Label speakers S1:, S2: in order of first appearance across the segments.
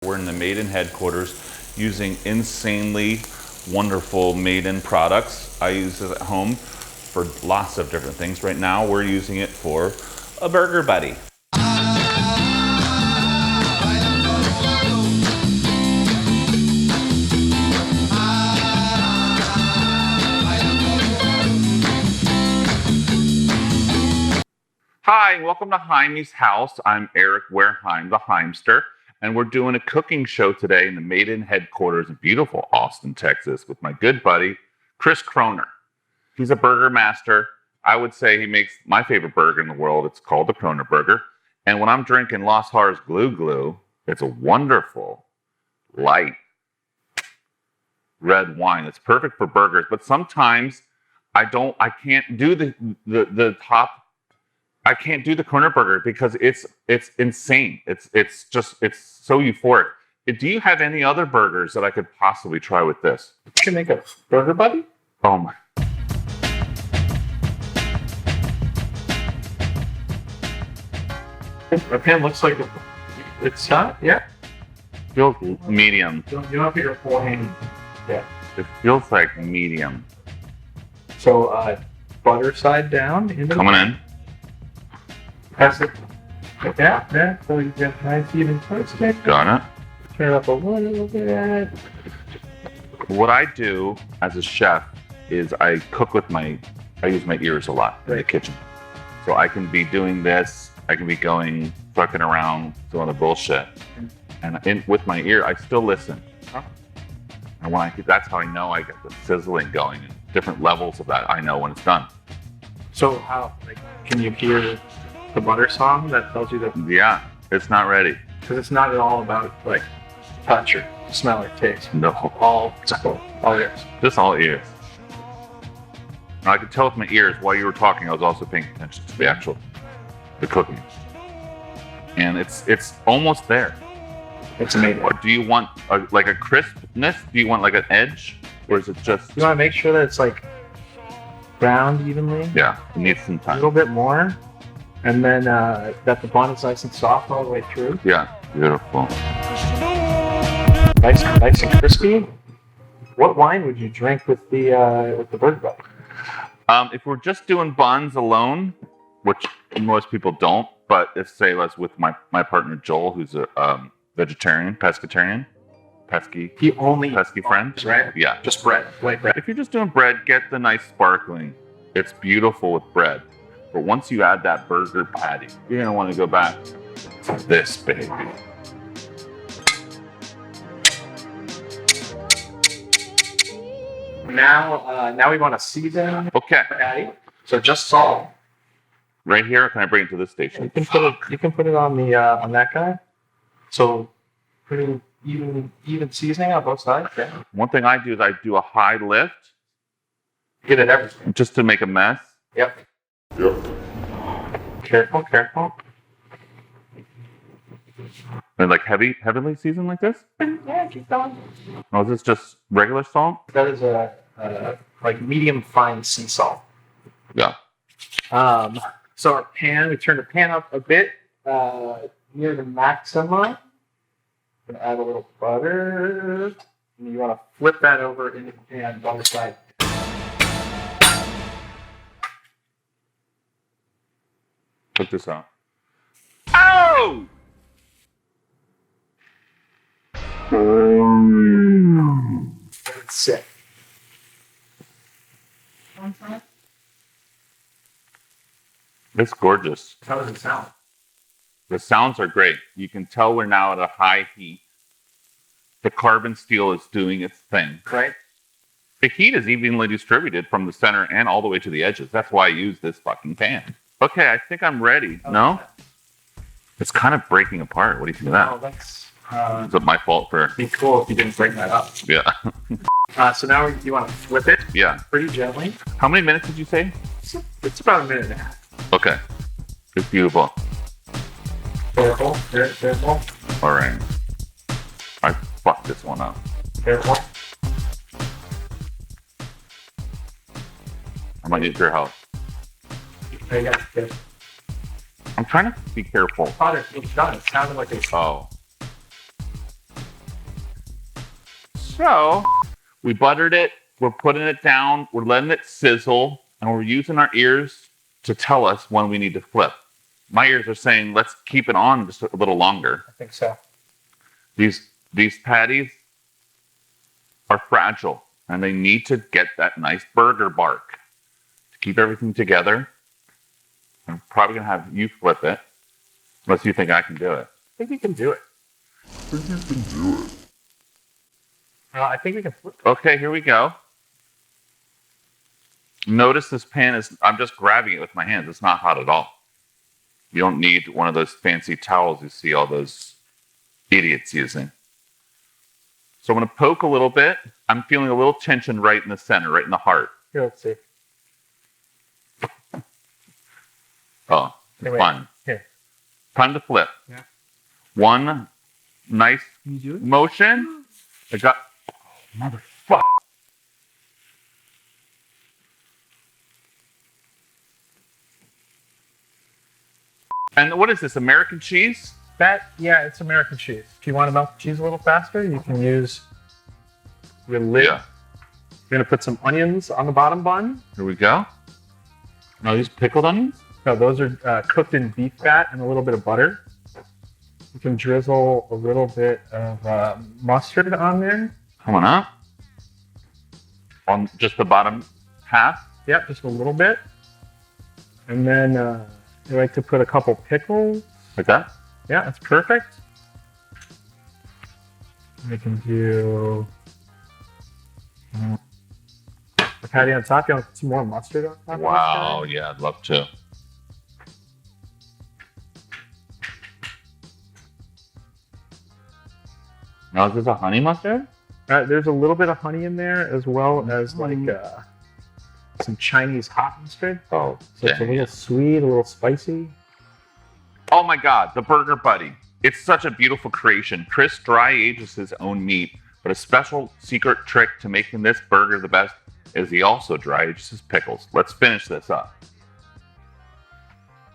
S1: We're in the Maiden headquarters using insanely wonderful Maiden products. I use it at home for lots of different things. Right now we're using it for a burger buddy. Hi, and welcome to Heimy's house. I'm Eric Wareheim, the Heimster, and we're doing a cooking show today in the Maiden headquarters in beautiful Austin, Texas, with my good buddy, Chris Kronner. He's a burger master. I would say he makes my favorite burger in the world. It's called the KronnerBurger. And when I'm drinking Las Jaras Glue Glue, it's a wonderful, light, red wine. It's perfect for burgers, but sometimes I can't do the top. I can't do the KronnerBurger because it's insane. It's so euphoric. Do you have any other burgers that I could possibly try with this?
S2: You can make a burger buddy?
S1: Oh my.
S2: My pan looks like it's hot, yeah.
S1: Feels medium.
S2: You don't have your full hand. Yeah.
S1: It feels like medium.
S2: So butter side down.
S1: Coming in.
S2: Pass it like that. Yeah. So you get nice even toast.
S1: Got it.
S2: Turn it up a little bit.
S1: What I do as a chef is I cook with I use my ears a lot in the kitchen. So I can be doing this, I can be fucking around, doing the bullshit. And with my ear, I still listen. And that's how I know I get the sizzling going. And different levels of that, I know when it's done.
S2: So how, can you hear the butter song that tells you that?
S1: Yeah, it's not ready.
S2: Because it's not at all about touch or smell or taste.
S1: No.
S2: All ears.
S1: Just all ears. Now, I could tell with my ears while you were talking, I was also paying attention to the cooking. And it's almost there.
S2: It's amazing.
S1: Or do you want a crispness? Do you want an edge? Or is it just...
S2: You want to make sure that it's browned evenly.
S1: Yeah, it needs some
S2: A
S1: time.
S2: little bit more. And then that the bun is nice and soft all the way through.
S1: Yeah, beautiful.
S2: Nice and crispy. What wine would you drink with the burger buddy?
S1: If we're just doing buns alone, which most people don't, but if with my partner Joel, who's a vegetarian, pesky friend,
S2: right?
S1: Yeah,
S2: just bread, white bread.
S1: If you're just doing bread, get the nice sparkling. It's beautiful with bread. But once you add that burger patty, you're gonna want to go back to this baby.
S2: Now we want to season.
S1: Okay.
S2: Patty. So just salt.
S1: Right here. Can I bring it to this station?
S2: You can put it on the on that guy. So pretty even seasoning on both sides. Yeah.
S1: One thing I do is I do a high lift.
S2: Get it everything.
S1: Just to make a mess.
S2: Yep. Careful.
S1: And heavily seasoned like this?
S2: Yeah, keep going.
S1: Oh, is this just regular salt?
S2: That is a medium fine sea salt.
S1: Yeah.
S2: So our pan, we turn the pan up a bit near the maximum. Gonna add a little butter. And you want to flip that over into the pan on the side.
S1: Put this out. Ow!
S2: It's sick.
S1: It's gorgeous.
S2: How does it sound?
S1: The sounds are great. You can tell we're now at a high heat. The carbon steel is doing its thing.
S2: Right?
S1: The heat is evenly distributed from the center and all the way to the edges. That's why I use this fucking pan. Okay, I think I'm ready.
S2: Okay.
S1: No? It's kind of breaking apart. What do you think of that?
S2: Oh, that's...
S1: Is it my fault for...
S2: It'd be cool if you didn't break that up.
S1: Yeah.
S2: So now you want to flip it.
S1: Yeah.
S2: Pretty gently.
S1: How many minutes did you say?
S2: It's about a minute and a half.
S1: Okay. It's beautiful.
S2: Careful. Careful.
S1: All right. I fucked this one up.
S2: Careful.
S1: I might need your help.
S2: There you go.
S1: I'm trying to be careful.
S2: Father, it's done. It sounded like a...
S1: Oh. So we buttered it. We're putting it down. We're letting it sizzle. And we're using our ears to tell us when we need to flip. My ears are saying, let's keep it on just a little longer.
S2: I think so.
S1: These patties are fragile. And they need to get that nice burger bark to keep everything together. I'm probably going to have you flip it. Unless you think I can do it.
S2: I think we can do it. I think we can flip it.
S1: Okay, here we go. Notice this pan is, I'm just grabbing it with my hands. It's not hot at all. You don't need one of those fancy towels you see all those idiots using. So I'm going to poke a little bit. I'm feeling a little tension right in the center, right in the heart.
S2: Here, let's see.
S1: Oh, it's fun.
S2: Here.
S1: Time to flip.
S2: Yeah.
S1: One nice
S2: Can you do it?
S1: motion. I got, motherfucker. And what is this, American cheese?
S2: Yeah, it's American cheese. If you want to melt the cheese a little faster, you can use your lid.
S1: Yeah.
S2: You're going to put some onions on the bottom bun.
S1: Here we go. Are these pickled onions?
S2: No, those are cooked in beef fat and a little bit of butter. You can drizzle a little bit of mustard on there.
S1: Coming up. On just the bottom half.
S2: Yep, just a little bit. And then I like to put a couple pickles.
S1: Like that?
S2: Yeah, that's perfect. We can do the patty on top. You want some more mustard on top?
S1: Wow, yeah, I'd love to. Now, is this a honey mustard?
S2: There's a little bit of honey in there, as well as like some Chinese hot mustard.
S1: Oh,
S2: So it's a little sweet, a little spicy.
S1: Oh my God, the Burger Buddy. It's such a beautiful creation. Chris dry ages his own meat, but a special secret trick to making this burger the best is he also dry ages his pickles. Let's finish this up.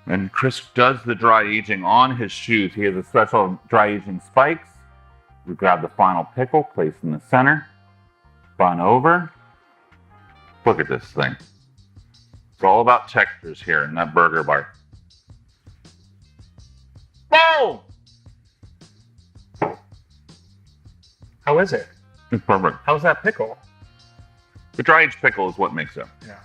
S1: And Chris does the dry aging on his shoes. He has a special dry aging spikes. We grab the final pickle, place in the center, bun over. Look at this thing. It's all about textures here in that burger bar. Boom!
S2: How is it?
S1: It's perfect.
S2: How's that pickle?
S1: The dry aged pickle is what makes it.
S2: Yeah.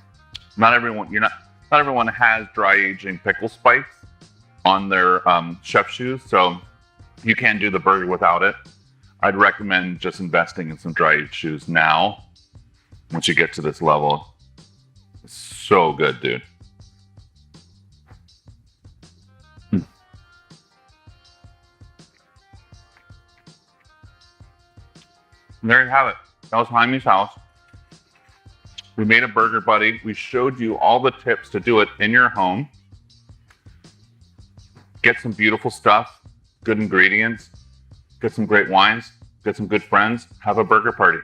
S1: Not everyone has dry aging pickle spikes on their chef shoes, so you can do the burger without it. I'd recommend just investing in some dry aged shoes now. Once you get to this level, it's so good, dude. And there you have it. That was Heime's house. We made a Burger Buddy. We showed you all the tips to do it in your home. Get some beautiful stuff, good ingredients, get some great wines, get some good friends, have a burger party.